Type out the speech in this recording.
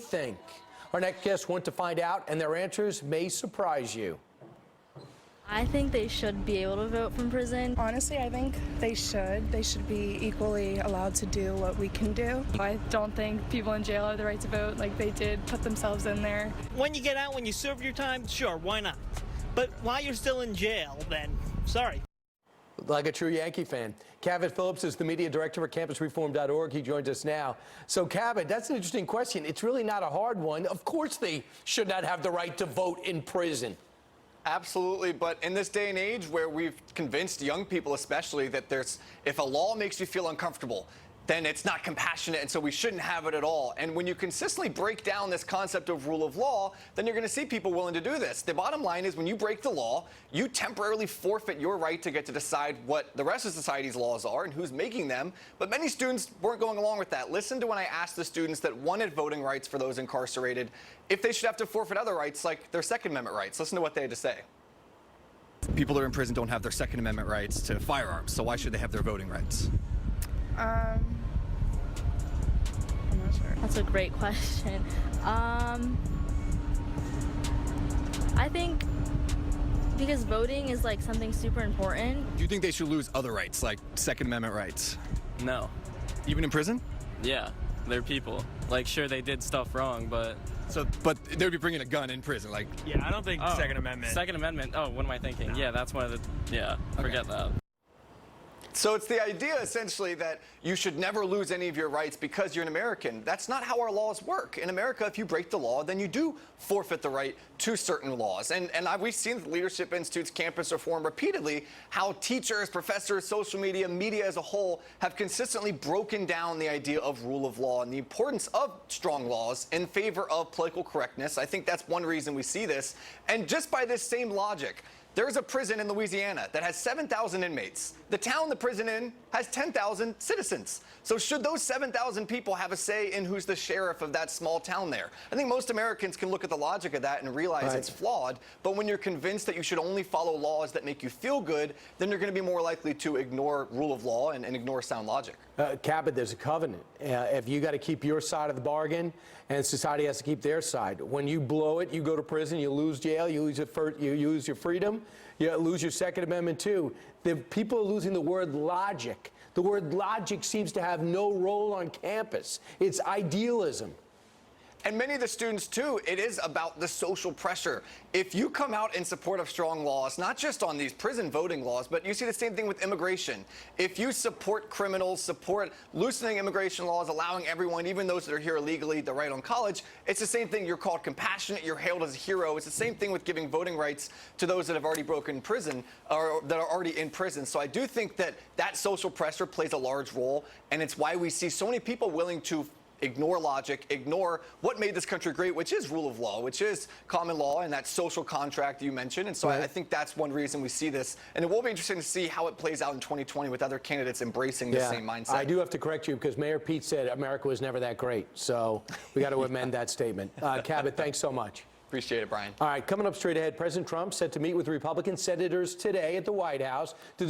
think? Our next guests want to find out, and their answers may surprise you. I think they should be able to vote from prison. Honestly, I think they should. They should be equally allowed to do what we can do. I don't think people in jail have the right to vote. Like, they did put themselves in there. When you get out, when you serve your time, sure, why not? But while you're still in jail, then, sorry. Like a true Yankee fan. Cabot Phillips is the media director for campusreform.org. He joins us now. So, Cabot, that's an interesting question. It's really not a hard one. Of course they should not have the right to vote in prison. Absolutely, but in this day and age where we've convinced young people especially that if a law makes you feel uncomfortable, then it's not compassionate, and so we shouldn't have it at all. And when you consistently break down this concept of rule of law, then you're going to see people willing to do this. The bottom line is when you break the law, you temporarily forfeit your right to get to decide what the rest of society's laws are and who's making them. But many students weren't going along with that. Listen to when I asked the students that wanted voting rights for those incarcerated if they should have to forfeit other rights like their Second Amendment rights. Listen to what they had to say. People that are in prison don't have their Second Amendment rights to firearms, so why should they have their voting rights? I'm not sure. That's a great question. I think because voting is like something super important. Do you think they should lose other rights, like Second Amendment rights? No. Even in prison? Yeah, they're people. Like, sure, they did stuff wrong, but... But they would be bringing a gun in prison, like... Yeah, I don't think Second Amendment. Second Amendment, oh, what am I thinking? No. Yeah, that's one of the... Yeah, forget that. So it's the idea, essentially, that you should never lose any of your rights because you're an American. That's not how our laws work. In America, if you break the law, then you do forfeit the right to certain laws. And we've seen at the Leadership Institute's campus reform repeatedly how teachers, professors, social media, media as a whole have consistently broken down the idea of rule of law and the importance of strong laws in favor of political correctness. I think that's one reason we see this. And just by this same logic, there's a prison in Louisiana that has 7,000 inmates. The town the prison in has 10,000 citizens. So should those 7,000 people have a say in who's the sheriff of that small town there? I think most Americans can look at the logic of that and realize it's flawed. But when you're convinced that you should only follow laws that make you feel good, then you're going to be more likely to ignore rule of law and ignore sound logic. Cabot, there's a covenant. If you got to keep your side of the bargain, and society has to keep their side. When you blow it, you go to prison, you lose jail, you lose your freedom, you lose your Second Amendment too. The people are losing the word logic. The word logic seems to have no role on campus. It's idealism. And many of the students, too, it is about the social pressure. If you come out in support of strong laws, not just on these prison voting laws, but you see the same thing with immigration. If you support criminals, support loosening immigration laws, allowing everyone, even those that are here illegally, the right on college, it's the same thing. You're called compassionate. You're hailed as a hero. It's the same thing with giving voting rights to those that have already broken prison or that are already in prison. So I do think that that social pressure plays a large role, and it's why we see so many people willing to ignore logic, ignore what made this country great, which is rule of law, which is common law and that social contract you mentioned. And so I think that's one reason we see this. And it will be interesting to see how it plays out in 2020 with other candidates embracing the same mindset. I do have to correct you because Mayor Pete said America was never that great. So we got to amend that statement. Cabot, thanks so much. Appreciate it, Brian. All right, coming up straight ahead, President Trump set to meet with Republican senators today at the White House to discuss